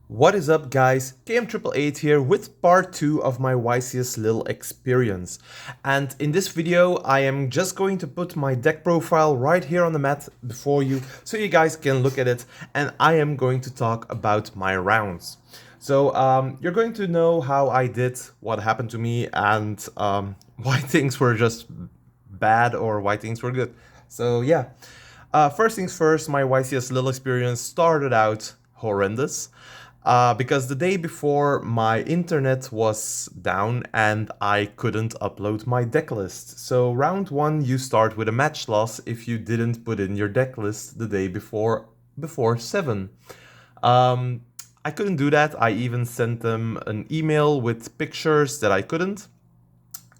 What is up, guys? KM888 here with part 2 of my YCS Lille experience. And in this video, I am just going to put my deck profile right here on the mat before you so you guys can look at it, and I am going to talk about my rounds. So you're going to know how I did, what happened to me, and why things were just bad or why things were good. So yeah, first things first, my YCS Lille experience started out horrendous. Because the day before my internet was down and I couldn't upload my deck list. So round 1 you start with a match loss if you didn't put in your deck list the day before 7. Um, I couldn't do that. I even sent them an email with pictures that I couldn't.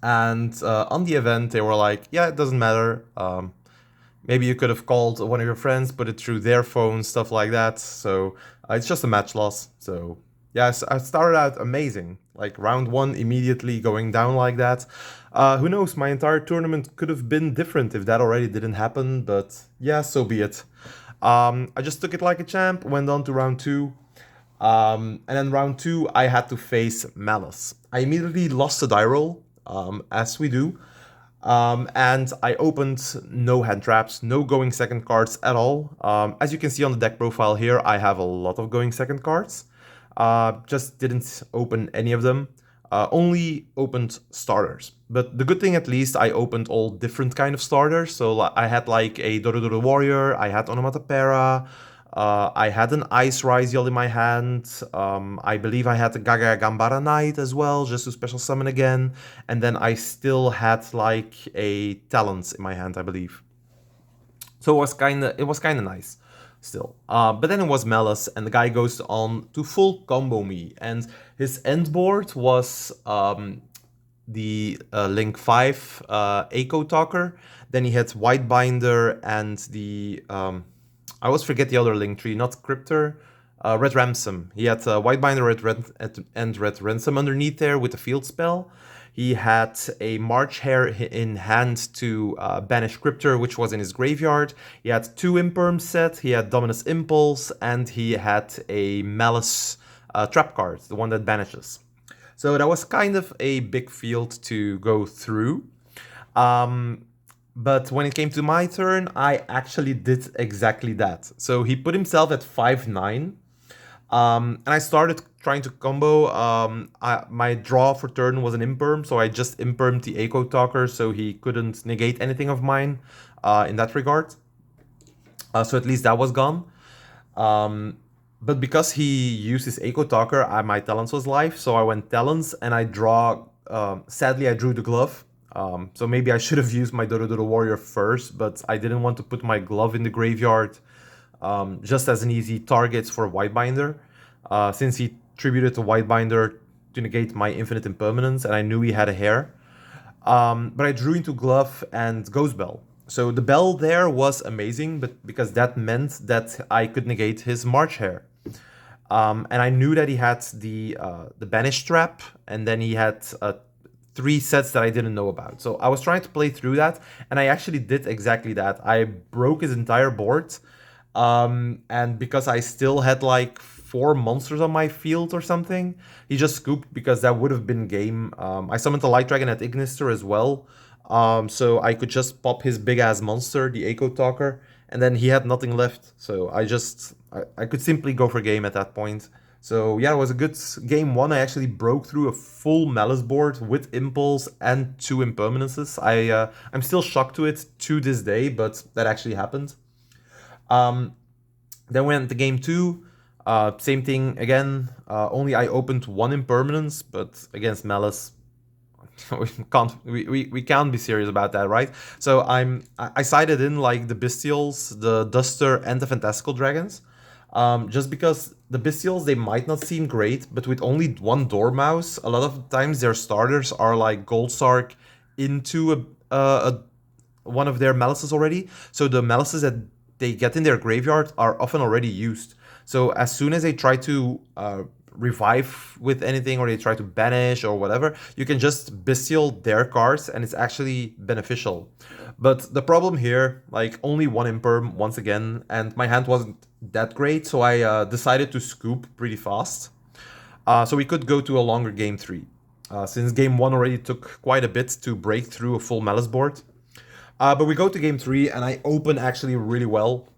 And on the event they were like, yeah, it doesn't matter. Maybe you could have called one of your friends, put it through their phone, stuff like that. So it's just a match loss. So yeah, I started out amazing. Like round 1 immediately going down like that. Who knows, my entire tournament could have been different if that already didn't happen. But yeah, so be it. I just took it like a champ, went on to round 2. And then round 2, I had to face Malice. I immediately lost the die roll, as we do. And I opened no hand traps, no going second cards at all. As you can see on the deck profile here, I have a lot of going second cards. Just didn't open any of them. Only opened starters. But the good thing, at least, I opened all different kind of starters. So I had like a Dorodoro Warrior, I had Onomatopera, I had an Ice Rise Yell in my hand. I believe I had a Gaga Gambara Knight as well, just to special summon again. And then I still had like a Talents in my hand, I believe. So it was kinda nice still. But then it was Malice, and the guy goes on to full combo me. And his end board was the Link 5 Echo Talker. Then he had White Binder and the I always forget the other link tree, not Cryptor. Red Ransom. He had White Binder and Red Ransom underneath there with the field spell. He had a March Hare in hand to banish Cryptor, which was in his graveyard. He had 2 Imperm set, he had Dominus Impulse, and he had a Malice trap card, the one that banishes. So that was kind of a big field to go through. But when it came to my turn, I actually did exactly that. So he put himself at 5-9. And I started trying to combo. My draw for turn was an Imperm, so I just Impermed the Echo Talker so he couldn't negate anything of mine in that regard. So at least that was gone. But because he used his Echo Talker, my Talents was live, so I went Talents and I draw. Sadly, I drew the glove. So maybe I should have used my Dorodoro Warrior first, but I didn't want to put my glove in the graveyard just as an easy target for Whitebinder, since he tributed the Whitebinder to negate my infinite impermanence, and I knew he had a hair. But I drew into glove and Ghost Bell. So the bell there was amazing, but because that meant that I could negate his March Hare. And I knew that he had the Banish Trap, and then he had 3 sets that I didn't know about. So I was trying to play through that, and I actually did exactly that. I broke his entire board, and because I still had like 4 monsters on my field or something, he just scooped because that would have been game. I summoned the Light Dragon at Ignister as well, so I could just pop his big-ass monster, the Echo Talker, and then he had nothing left. So I could simply go for game at that point. So yeah, it was a good game 1. I actually broke through a full Malice board with Impulse and 2 Impermanences. I'm still shocked to it to this day, but that actually happened. Then we went to game 2. Same thing again. Only I opened 1 Impermanence, but against Malice, we can't be serious about that, right? So I sided in like the Bestials, the Duster, and the Fantastical Dragons. Just because the Bestials, they might not seem great, but with only 1 Dormouse, a lot of times their starters are like Gold Sark into one of their Malices already. So the Malices that they get in their graveyard are often already used. So as soon as they try to revive with anything, or they try to banish or whatever, you can just bestial their cards and it's actually beneficial. But the problem here, like only one imperm once again, and my hand wasn't that great, so I decided to scoop pretty fast. So we could go to a longer game 3. Since game 1 already took quite a bit to break through a full malice board. But we go to game 3 and I open actually really well.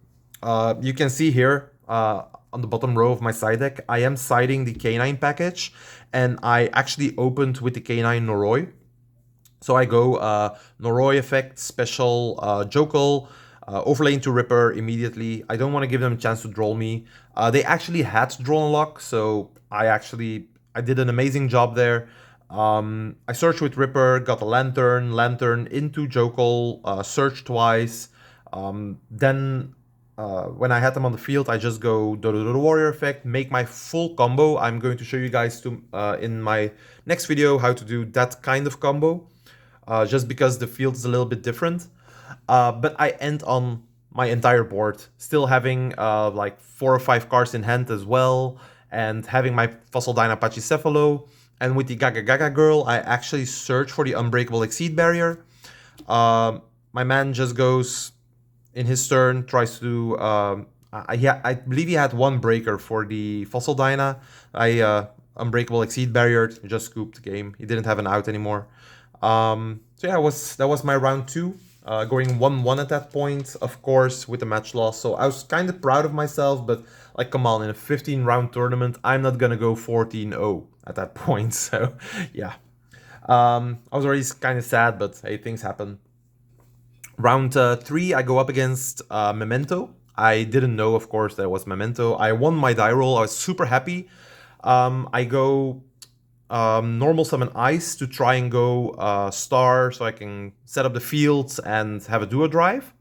You can see here on the bottom row of my side deck, I am siding the K9 package, and I actually opened with the K9 Noroi. So I go Noroi effect, special Jokel, overlay into Ripper immediately. I don't want to give them a chance to draw me. They actually had drawn a lock, so I did an amazing job there. I searched with Ripper, got a Lantern into Jokel, searched twice. Then when I had them on the field, I just go the Warrior effect, make my full combo. I'm going to show you guys in my next video how to do that kind of combo, just because the field is a little bit different. But I end on my entire board, still having like 4 or 5 cards in hand as well, and having my Fossil Dyna Pachycephalo. And with the Gaga Gaga Girl, I actually search for the Unbreakable Exceed barrier. My man just goes in his turn, tries to... I believe he had 1 breaker for the Fossil Dyna. Unbreakable Exceed barrier, just scooped the game. He didn't have an out anymore. So yeah, that was my round 2. Going 1-1 at that point, of course, with the match loss. So I was kind of proud of myself, but like, come on, in a 15-round tournament, I'm not gonna go 14-0 at that point. So yeah, I was already kind of sad, but hey, things happen. Round 3, I go up against Memento. I didn't know, of course, that it was Memento. I won my die roll. I was super happy. I go normal summon Ice to try and go Star, so I can set up the fields and have a duo drive.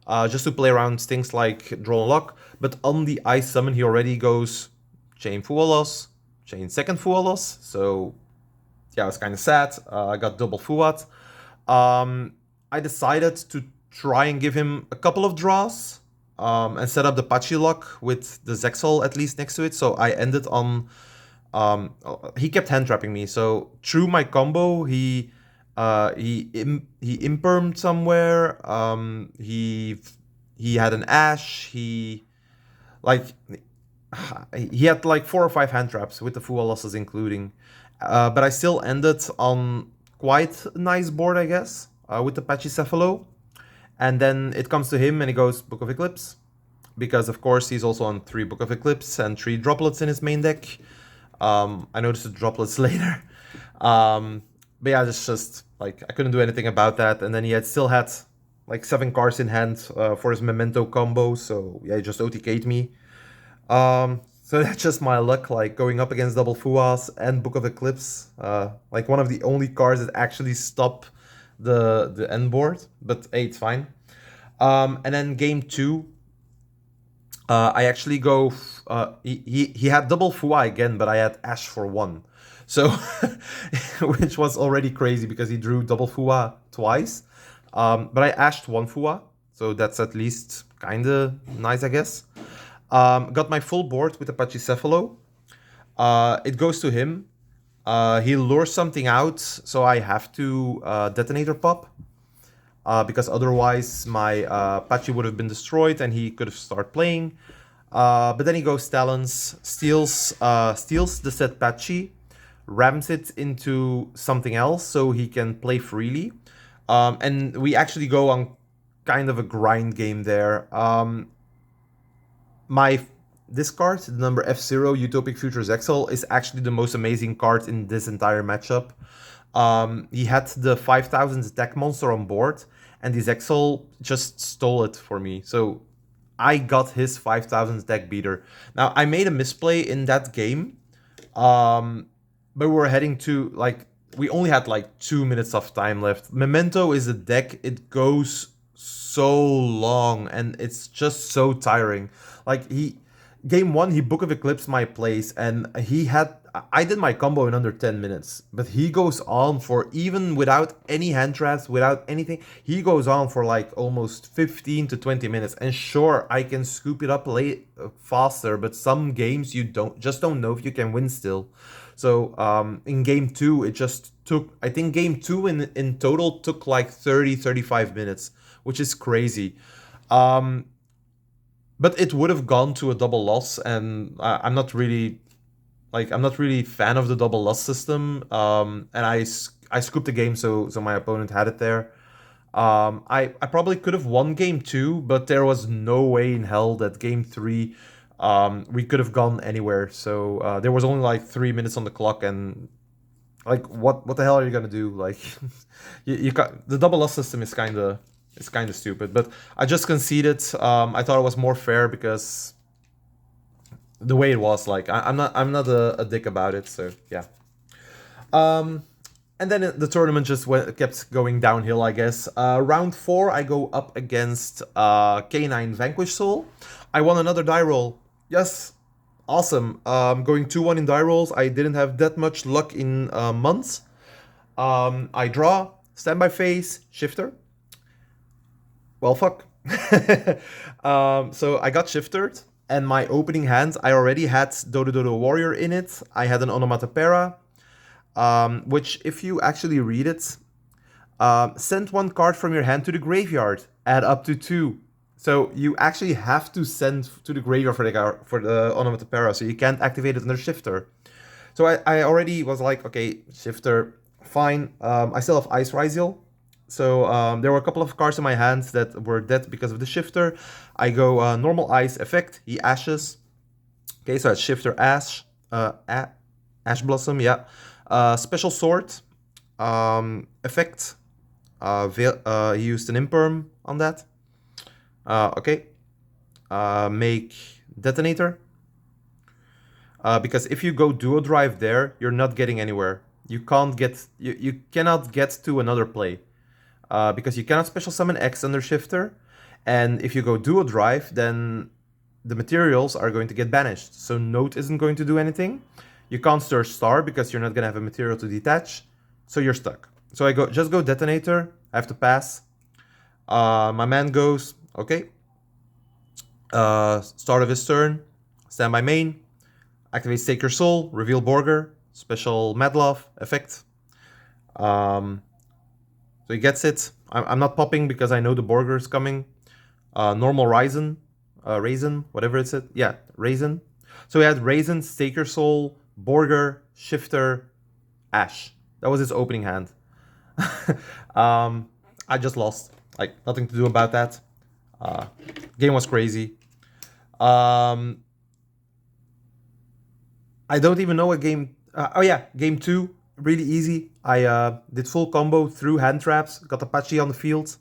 Just to play around things like draw and lock. But on the Ice summon, he already goes Chain Fualos, Chain second Fualos. So yeah, I was kind of sad. I got double Fuat. I decided to try and give him a couple of draws and set up the Pachi lock with the Zexal at least next to it. So I ended on... he kept hand trapping me. So through my combo, he impermed somewhere. He had an Ash. He had like 4 or 5 hand traps with the full losses including. But I still ended on quite a nice board, I guess, with the Pachycephalo. And then it comes to him and he goes Book of Eclipse. Because of course he's also on 3 Book of Eclipse and 3 droplets in his main deck. I noticed the droplets later. But yeah, it's just like I couldn't do anything about that. And then he still had like 7 cards in hand for his Memento combo. So yeah, he just OTK'd me. So that's just my luck, like going up against double Fuas and Book of Eclipse. Like one of the only cards that actually stop the end board. But hey, it's fine. And then game 2. I actually go... he had double Fua again, but I had Ash for 1. So, which was already crazy because he drew double Fua twice. But I Ashed 1 Fua, so that's at least kind of nice, I guess. Got my full board with the Pachycephalo. It goes to him. He lures something out, so I have to Detonator Pop. Because otherwise my Pachi would have been destroyed and he could have started playing. But then he goes Talons, steals the set Pachi, rams it into something else so he can play freely. And we actually go on kind of a grind game there. This card, the number F0, Utopic Futures Exile, is actually the most amazing card in this entire matchup. He had the 5000 attack monster on board, and his Exile just stole it for me. So I got his 5000 attack beater. Now, I made a misplay in that game, but we were heading to, like, we only had like 2 minutes of time left. Memento is a deck, it goes so long, and it's just so tiring. Like, game one, he Book of Eclipse my place, and I did my combo in under 10 minutes, but he goes on for, even without any hand traps, without anything, he goes on for like almost 15 to 20 minutes. And sure, I can scoop it up faster, but some games you don't know if you can win still. So in game two, it just took, I think game two in total took like 35 minutes, which is crazy. But it would have gone to a double loss, and I'm not really fan of the double loss system. And I scooped the game, so my opponent had it there. I probably could have won game two, but there was no way in hell that game three we could have gone anywhere. So there was only like 3 minutes on the clock, and like what the hell are you gonna do? Like you got, the double loss system is kind of stupid. But I just conceded. I thought it was more fair because the way it was, like I'm not a dick about it. So yeah. And then the tournament just kept going downhill, I guess. Round 4, I go up against K9 Vanquish Soul. I won another die roll. Yes, awesome. Going 2-1 in die rolls. I didn't have that much luck in months. I draw, standby phase, shifter. Well, fuck. So I got shifted, and my opening hand, I already had Dodo Warrior in it. I had an Onomatopoeia. Which, if you actually read it, send 1 card from your hand to the graveyard, add up to 2. So you actually have to send to the graveyard for the Onomatopoeia, so you can't activate it under Shifter. So I already was like, okay, Shifter, fine. I still have Ice Ryziel. So there were a couple of cards in my hands that were dead because of the Shifter. I go normal Ice effect, he ashes. Okay, so it's Shifter Ash, Ash Blossom, yeah. Special Sword, effect, he used an Imperm on that. Okay, make Detonator. Because if you go Duo Drive there, you're not getting anywhere. You can't get, you cannot get to another play. Because you cannot special summon X under Shifter. And if you go Duo Drive, then the materials are going to get banished. So Note isn't going to do anything. You can't stir Star because you're not going to have a material to detach. So you're stuck. So I just go Detonator. I have to pass. My man goes, okay. Start of his turn. Stand by main. Activate Sacred Soul. Reveal Borger. Special Madlove effect. So he gets it. I'm not popping because I know the Borger is coming. Normal Raisin. Raisin, whatever it's it. Yeah, Raisin. So he had Raisin, Sacred Soul, Borger, Shifter, Ash. That was his opening hand. I just lost. Like, nothing to do about that. Game was crazy. I don't even know what game... oh yeah, game 2. Really easy. I did full combo through hand traps. Got Apache on the field.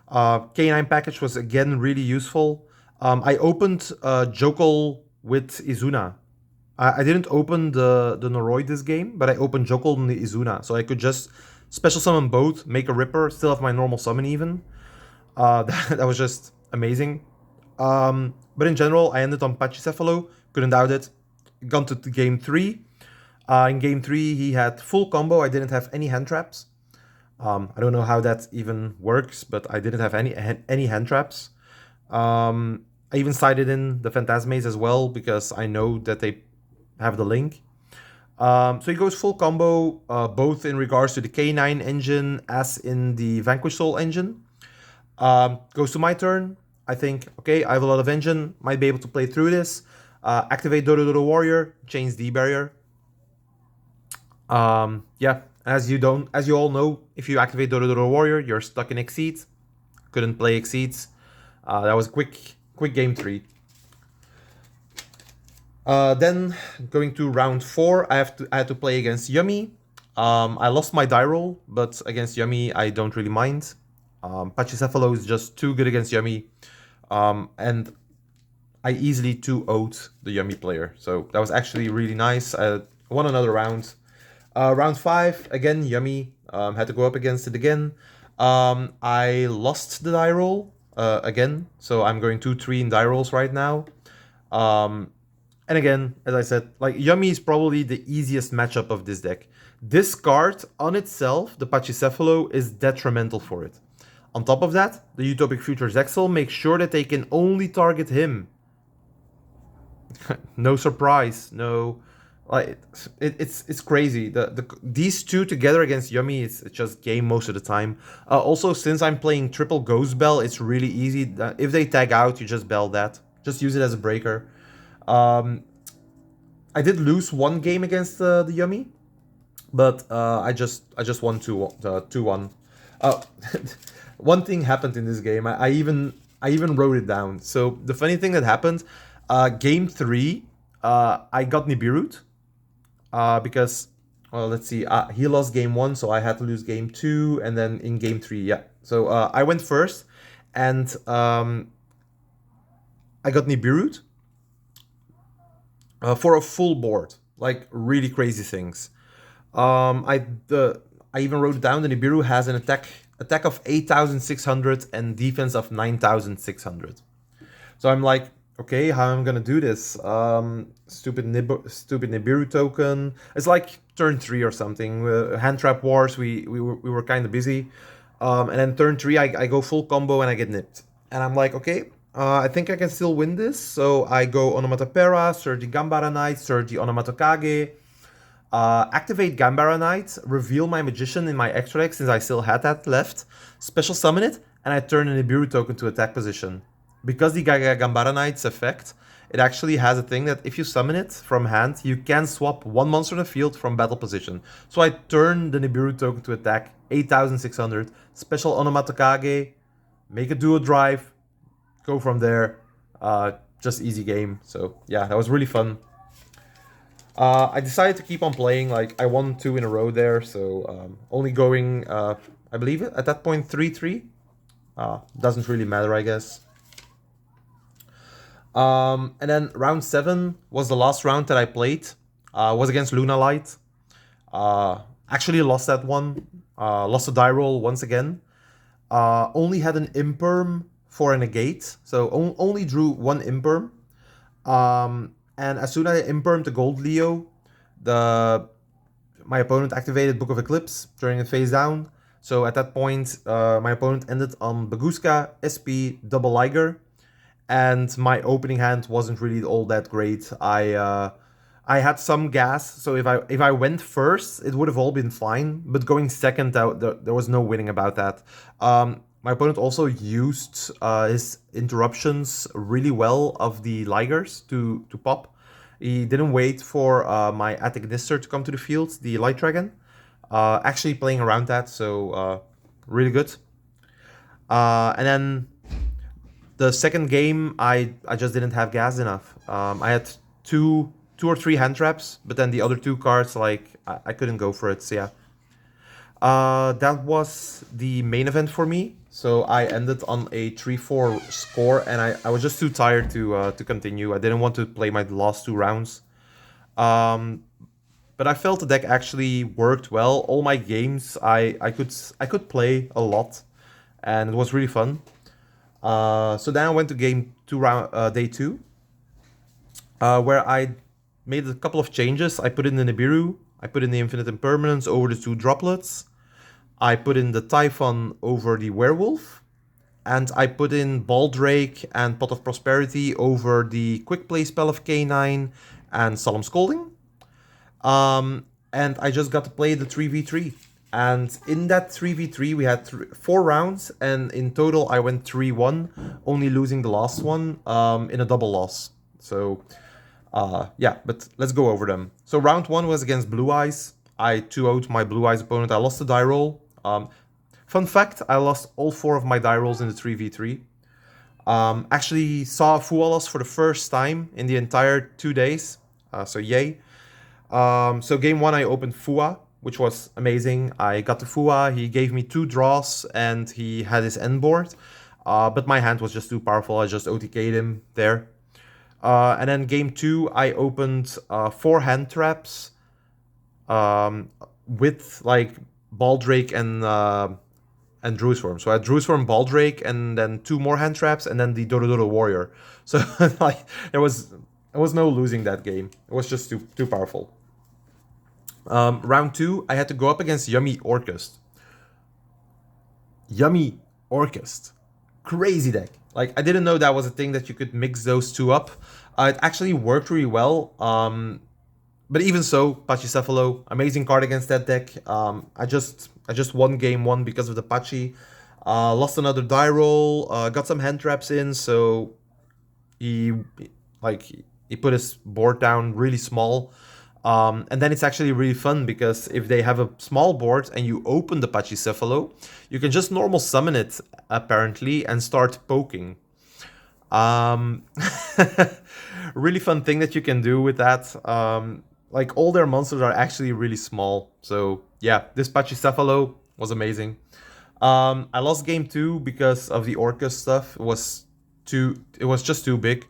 K9 package was again really useful. I opened Jokol with Izuna. I didn't open the Noroi this game, but I opened Jokol and the Izuna. So I could just special summon both, make a Ripper, still have my normal summon even. That was just amazing. But in general, I ended on Pachycephalo. Couldn't doubt it. Gone to game 3. In game 3, he had full combo. I didn't have any hand traps. I don't know how that even works, but I didn't have any hand traps. I even sided in the Phantasmaze as well because I know that they have the link. So he goes full combo, both in regards to the K9 engine as in the Vanquish Soul engine. Goes to my turn. I think, okay, I have a lot of engine, might be able to play through this. Activate Dodo Warrior, chains D barrier. Yeah, as you all know, if you activate Dodo Warrior, you're stuck in Exceed. Couldn't play Exceeds. That was a quick game 3. Then going to round 4, I had to play against Yummy. I lost my die roll, but against Yummy I don't really mind. Pachycephalo is just too good against Yummy, and I easily 2-0'd the Yummy player. So that was actually really nice. I won another round. Round 5, again, Yummy. Had to go up against it again. I lost the die roll again, so I'm going 2-3 in die rolls right now. And again, as I said, like Yummy is probably the easiest matchup of this deck. This card on itself, the Pachycephalo, is detrimental for it. On top of that, the Utopic Futures Exile makes sure that they can only target him. No surprise, no, like it's crazy. These two together against Yummy, it's just game most of the time. Also, since I'm playing triple Ghost Bell, it's really easy. If they tag out, you just bell that. Just use it as a breaker. I did lose one game against the Yummy, but I just won 2-1. One thing happened in this game. I even wrote it down. So the funny thing that happened, game 3, I got Nibiru'd because, well, let's see, he lost game 1, so I had to lose game 2, and then in game 3, yeah. So I went first, and I got Nibiru'd for a full board, like really crazy things. I even wrote it down. The Nibiru has an attack of 8,600 and defense of 9,600. So I'm like, okay, how am I gonna do this? Stupid Nibiru token. It's like turn 3 or something. Hand trap wars. We were kind of busy, and then turn 3 I go full combo and I get nipped. And I'm like, okay, I think I can still win this. So I go Onomatopera, Surge Gambara Knight, Surge Onomatokage. Activate Gambara Knight, reveal my Magician in my extra deck since I still had that left, special summon it, and I turn a Nibiru token to attack position. Because the Gambara Knight's effect, it actually has a thing that if you summon it from hand, you can swap one monster on the field from battle position. So I turn the Nibiru token to attack, 8,600, special Onomatokage, make a duo drive, go from there, just easy game. So yeah, that was really fun. I decided to keep on playing, like I won 2 in a row there, so only going, I believe at that point 3-3. Doesn't really matter, I guess. And then round 7 was the last round that I played. Was against Luna Light. Actually lost that one. Lost a die roll once again. Only had an imperm for a negate, so only drew one imperm. And as soon as I impermed the Gold Leo, my opponent activated Book of Eclipse, turning it face down. So at that point, my opponent ended on Baguska, SP, double Liger, and my opening hand wasn't really all that great. I had some gas, so if I went first, it would have all been fine. But going second, there was no winning about that. My opponent also used his interruptions really well of the Ligers to pop. He didn't wait for my Atagnister to come to the field, the Light Dragon. Actually playing around that, so really good. And then the second game, I just didn't have gas enough. I had two or three hand traps, but then the other 2 cards, like, I couldn't go for it, so yeah. That was the main event for me. So I ended on a 3-4 score, and I was just too tired to continue. I didn't want to play my last 2 rounds. But I felt the deck actually worked well. All my games, I could play a lot, and it was really fun. So then I went to game 2 day 2, where I made a couple of changes. I put in the Nibiru, I put in the Infinite Impermanence over the 2 droplets. I put in the Typhon over the Werewolf, and I put in Baldrake and Pot of Prosperity over the Quick Play spell of K9 and Solemn Scolding. And I just got to play the 3v3. And in that 3v3, we had 4 rounds, and in total I went 3-1, only losing the last one in a double loss. So, yeah, but let's go over them. So round 1 was against Blue Eyes. I 2-0'd my Blue Eyes opponent. I lost the die roll. Fun fact, I lost all 4 of my die rolls in the 3v3. Actually saw Fualos for the first time in the entire 2 days, so yay. So game 1 I opened Fua, which was amazing. I got the Fua, he gave me 2 draws, and he had his end board. But my hand was just too powerful, I just OTK'd him there. And then game 2 I opened 4 hand traps with like Baldrake and Drewsworm. So I had Drewsworm, Baldrake, and then 2 more hand traps, and then the Dodo Warrior. So like there was There was no losing that game. It was just too powerful. Round 2, I had to go up against Yummy Orchest. Yummy Orchest. Crazy deck. Like, I didn't know that was a thing that you could mix those two up. It actually worked really well. But even so, Pachycephalo, amazing card against that deck. I just won game 1 because of the Pachy. Lost another die roll, got some hand traps in, so he put his board down really small. And then it's actually really fun because if they have a small board and you open the Pachycephalo, you can just normal summon it apparently and start poking. Really fun thing that you can do with that. Like all their monsters are actually really small. So yeah, this Pachycephalo was amazing. I lost game 2 because of the Orcus stuff. It was just too big.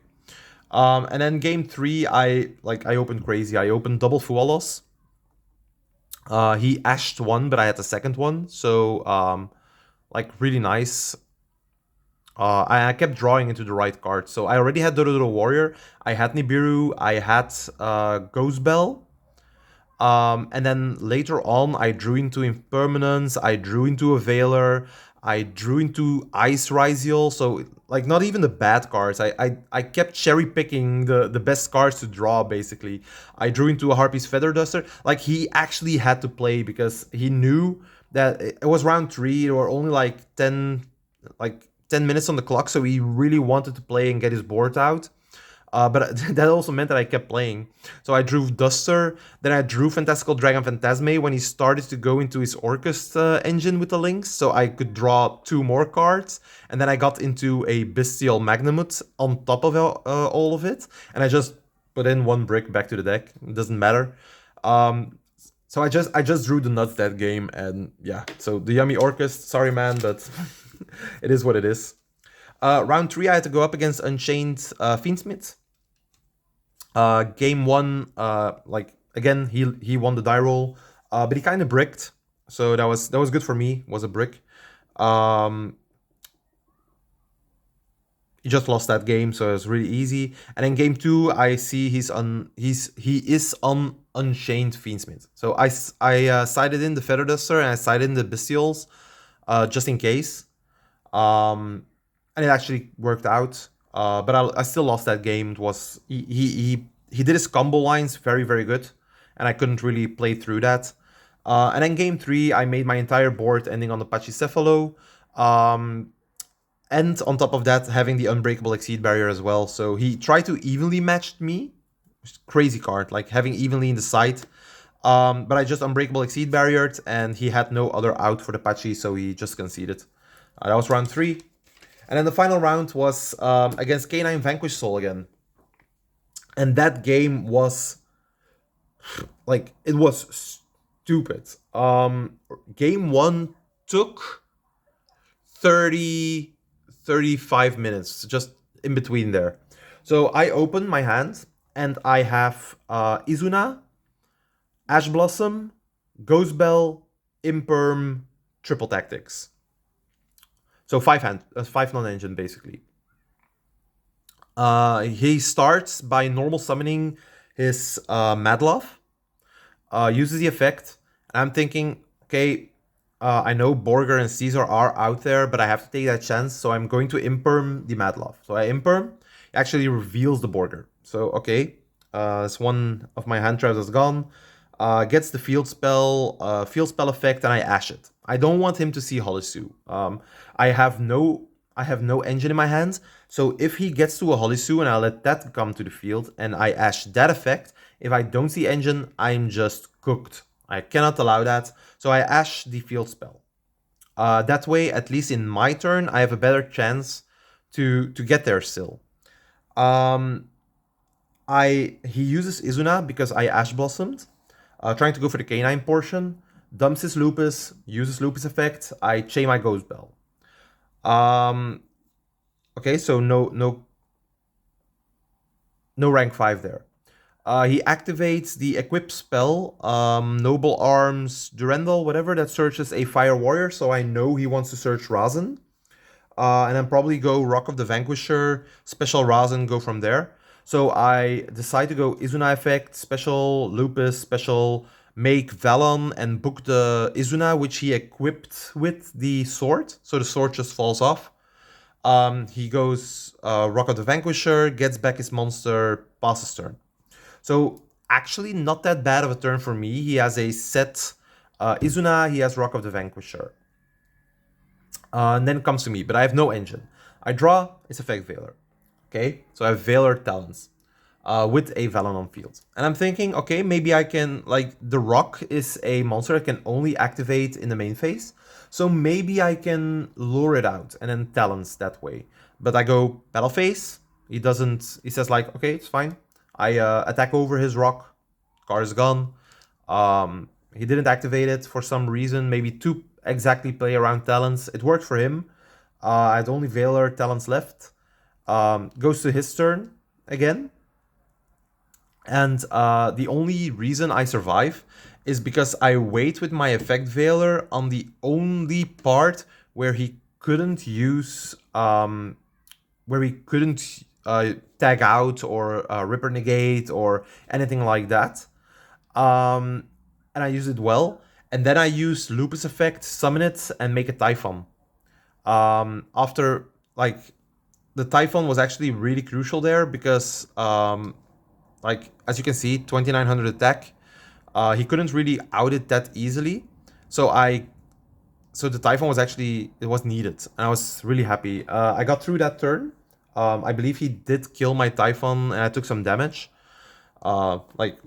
And then game 3, I opened crazy. I opened double Fualos. He ashed one, but I had the second one, so really nice. I kept drawing into the right card. So I already had Dodo Warrior, I had Nibiru, I had Ghost Bell. And then later on, I drew into Impermanence, I drew into a Veiler, I drew into Ice Ryziel, so like not even the bad cards. I kept cherry picking the best cards to draw, basically. I drew into a Harpy's Feather Duster. Like, he actually had to play because he knew that it was round 3, there were only like 10 minutes on the clock, so he really wanted to play and get his board out. But that also meant that I kept playing. So I drew Duster, then I drew Fantastical Dragon Phantasme when he started to go into his Orcus engine with the links, so I could draw 2 more cards, and then I got into a Bestial Magnamut on top of all of it, and I just put in 1 brick back to the deck. It doesn't matter. So I just drew the nuts that game, and yeah, so the Yummy Orcus, sorry man, but it is what it is. Round 3, I had to go up against Unchained Fiendsmith. Game 1, again, he won the die roll, but he kind of bricked, so that was good for me. Was a brick. He just lost that game, so it was really easy. And then game 2, I see he is on Unchained Fiendsmith. So I sided in the Feather Duster and I sided in the Bestials, just in case. And it actually worked out. But I still lost that game. It was he did his combo lines very, very good, and I couldn't really play through that. And then game 3, I made my entire board ending on the Pachycephalo, and on top of that, having the Unbreakable Exceed barrier as well. So he tried to evenly match me. Crazy card, like having evenly in the side. But I just Unbreakable Exceed barriered, and he had no other out for the Pachy, so he just conceded. That was round 3. And then the final round was against K9 Vanquish Soul again. And that game was, like, it was stupid. Game 1 took 35 minutes, just in between there. So I opened my hand, and I have Izuna, Ash Blossom, Ghost Bell, Imperm, Triple Tactics. So 5 non-engine, basically. He starts by normal summoning his Madlove, uses the effect, and I'm thinking, okay, I know Borger and Caesar are out there, but I have to take that chance, so I'm going to Imperm the Madlove. So I Imperm, it actually reveals the Borger. So, okay, it's one of my hand traps is gone. Gets the field spell effect, and I ash it. I don't want him to see Holisu. I have no engine in my hands, so if he gets to a Holisu and I let that come to the field and I ash that effect, if I don't see engine, I'm just cooked. I cannot allow that, so I ash the field spell. That way, at least in my turn, I have a better chance to get there still. He uses Izuna because I Ash Blossomed, trying to go for the K9 portion, dumps his Lupus, uses Lupus effect, I chain my Ghost Bell. Okay, so no rank 5 there. He activates the equip spell, Noble Arms, Durendal, whatever, that searches a Fire Warrior, so I know he wants to search Razan. And then probably go Rock of the Vanquisher, Special Razan, go from there. So I decide to go Izuna effect, special Lupus, special make Valon, and book the Izuna, which he equipped with the sword. So the sword just falls off. He goes Rock of the Vanquisher, gets back his monster, passes turn. So actually not that bad of a turn for me. He has a set Izuna, he has Rock of the Vanquisher. And then it comes to me, but I have no engine. I draw, it's Effect Veiler. Okay, so I have Veiler Talons with a Valon on field. And I'm thinking, okay, maybe I can, like, the Rock is a monster that can only activate in the main phase. So maybe I can lure it out and then Talons that way. But I go Battle Phase. He doesn't, he says like, okay, it's fine. I attack over his Rock. Card is gone. He didn't activate it for some reason, maybe to exactly play around Talons. It worked for him. I had only Veiler Talons left. Goes to his turn again. And the only reason I survive is because I wait with my Effect Veiler on the only part where he couldn't use, tag out or Ripper Negate or anything like that. And I use it well. And then I use Lupus Effect, summon it, and make a Typhon. After, like, the Typhon was actually really crucial there because, like, as you can see, 2900 attack. He couldn't really out it that easily. So the Typhon was actually, it was needed. And I was really happy. I got through that turn. I believe he did kill my Typhon and I took some damage. Like,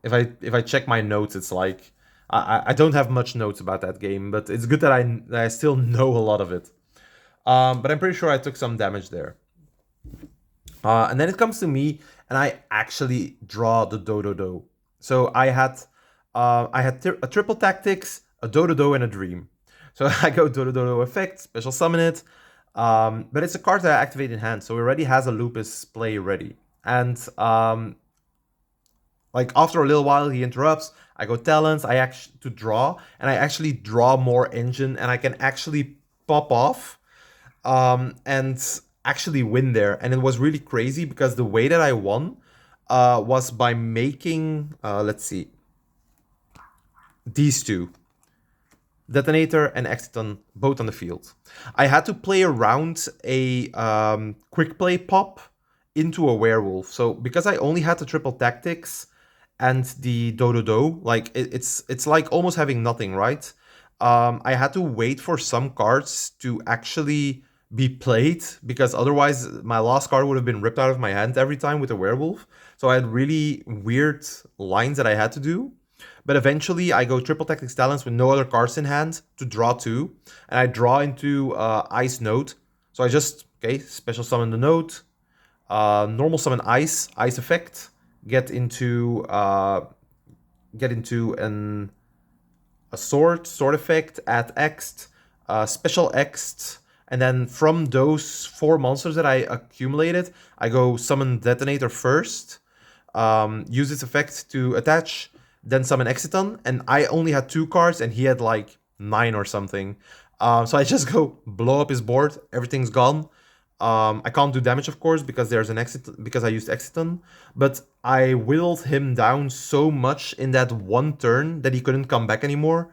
if I check my notes, it's like, I don't have much notes about that game, but it's good that I still know a lot of it. But I'm pretty sure I took some damage there. And then it comes to me, and I actually draw the Dododo. So I had a triple tactics, a Dododo, and a dream. So I go Dododo effect, special summon it. But it's a card that I activate in hand, so it already has a Lupus play ready. And like after a little while, he interrupts. I go Talons. I actually to draw, and I actually draw more engine, and I can actually pop off, and actually win there. And it was really crazy because the way that I won was by making, let's see, these two, Detonator and Exiton, both on the field. I had to play around a quick play pop into a werewolf. So because I only had the triple tactics and the Dododo, like it's like almost having nothing, right? I had to wait for some cards to actually be played because otherwise my last card would have been ripped out of my hand every time with a werewolf. So I had really weird lines that I had to do. But eventually I go triple tactics Talons with no other cards in hand to draw 2. And I draw into Ice Node. So I just, okay, special summon the node. Normal summon Ice effect. Get into a sword effect, add X'd, special X'd. And then from those 4 monsters that I accumulated, I go summon Detonator first. Use its effect to attach. Then summon Exiton, and I only had 2 cards, and he had like 9 or something. So I just go blow up his board. Everything's gone. I can't do damage, of course, because there's an exit because I used Exiton. But I whittled him down so much in that one turn that he couldn't come back anymore.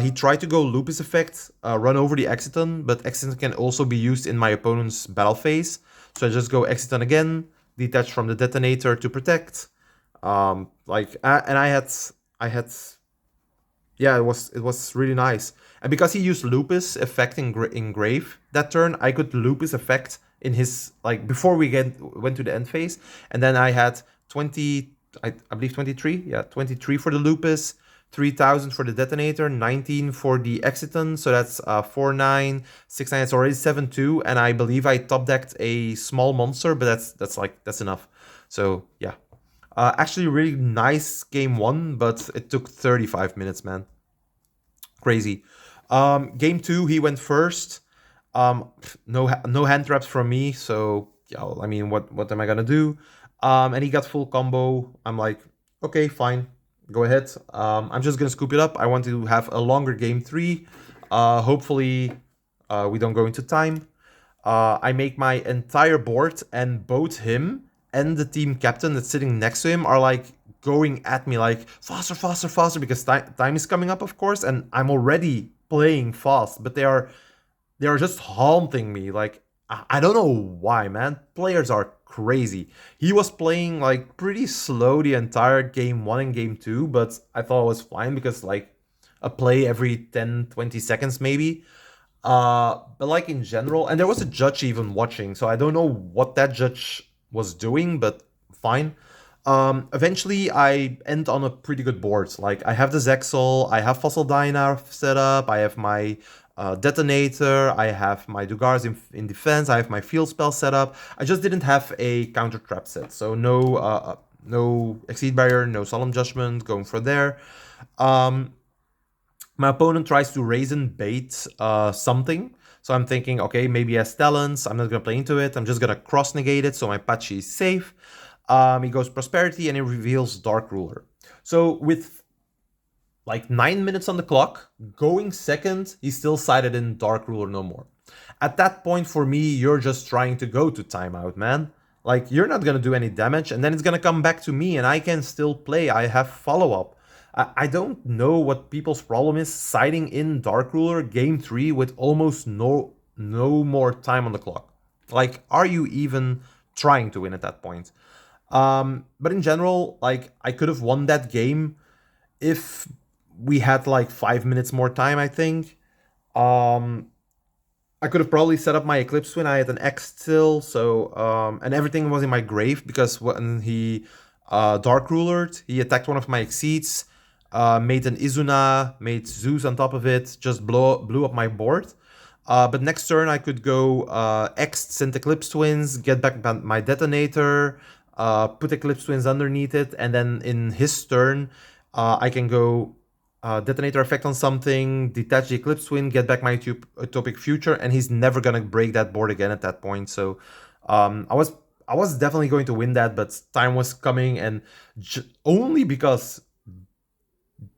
He tried to go Lupus effect, run over the Exiton, but Exiton can also be used in my opponent's battle phase. So I just go Exiton again, detach from the Detonator to protect. And I had, yeah, it was really nice. And because he used Lupus effect in Grave that turn, I could Lupus effect in his, like, before we went to the end phase. And then I had 20, I believe 23, yeah, 23 for the Lupus, 3000 for the Detonator, 19 for the Exiton, so that's 4-9, 6-9, it's already 7-2, and I believe I top decked a small monster, but that's enough. So yeah. Actually, really nice game 1, but it took 35 minutes, man. Crazy. Game 2, he went first. No hand traps from me, so yeah, I mean, what am I gonna do? And he got full combo. I'm like, okay, fine, go ahead. I'm just gonna scoop it up. I want to have a longer game 3. Hopefully, we don't go into time. I make my entire board, and both him and the team captain that's sitting next to him are like going at me like faster, faster, faster, because time is coming up, of course, and I'm already playing fast, but they are just haunting me. Like, I don't know why, man. Players are crazy. He was playing like pretty slow the entire game 1 and game 2, but I thought it was fine because like a play every 10-20 seconds maybe. But like in general, and there was a judge even watching, so I don't know what that judge was doing, but fine. Eventually, I end on a pretty good board. Like, I have the Zexal, I have Fossil Dyna set up, I have my Detonator, I have my Dugars in defense, I have my Field Spell set up. I just didn't have a counter trap set, so no Exceed Barrier, no Solemn Judgment going for there. My opponent tries to Raisin bait something. So I'm thinking, okay, maybe he has talents. I'm not going to play into it. I'm just going to cross negate it so my Patchy is safe. He goes Prosperity and he reveals Dark Ruler. So with like 9 minutes on the clock, going second, he's still sided in Dark Ruler no more. At that point, for me, you're just trying to go to timeout, man. Like, you're not going to do any damage, and then it's going to come back to me, and I can still play. I have follow-up. I don't know what people's problem is siding in Dark Ruler game 3 with almost no more time on the clock. Like, are you even trying to win at that point? But in general, like, I could have won that game if we had like 5 minutes more time, I think. I could have probably set up my Eclipse Twin. I had an X still, so and everything was in my grave because when he Dark Rulered, he attacked one of my Exceeds, made an Izuna, made Zeus on top of it, just blew up my board. But next turn I could go X, send Eclipse Twins, get back my Detonator, put Eclipse Twins underneath it, and then in his turn I can go Detonator effect on something, detach the Eclipse Twin, get back my Utopic Future, and he's never gonna break that board again at that point. So I was definitely going to win that, but time was coming, and only because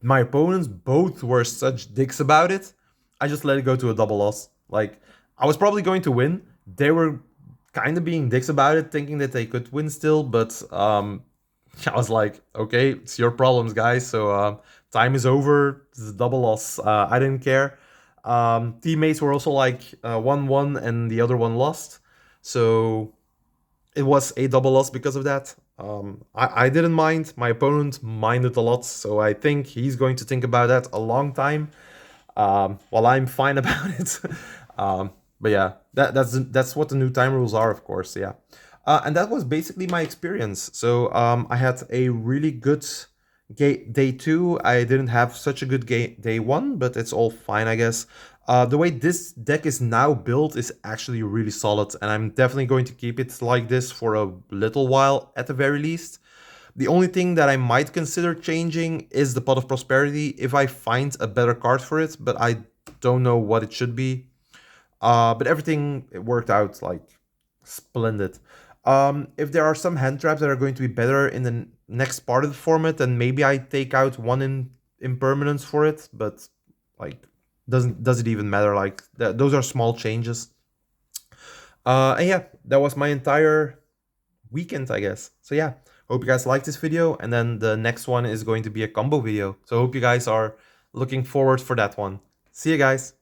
my opponents both were such dicks about it, I just let it go to a double loss. Like, I was probably going to win. They were kind of being dicks about it, thinking that they could win still, but I was like, okay, it's your problems, guys. So time is over. This is a double loss. I didn't care. Teammates were also like 1-1 and the other one lost. So it was a double loss because of that. I didn't mind. My opponent minded a lot. So I think he's going to think about that a long time. While I'm fine about it. But yeah, that's what the new time rules are, of course. Yeah. And that was basically my experience. So I had a really good day 2. I didn't have such a good day 1, but it's all fine, I guess. The way this deck is now built is actually really solid, and I'm definitely going to keep it like this for a little while at the very least. The only thing that I might consider changing is the Pot of Prosperity if I find a better card for it, but I don't know what it should be. But everything worked out like splendid. If there are some hand traps that are going to be better in the next part of the format, then maybe I take out one in impermanence for it, but like does it even matter? Like those are small changes. And yeah, that was my entire weekend, I guess. So yeah, hope you guys liked this video, and then the next one is going to be a combo video. So hope you guys are looking forward for that one. See you guys.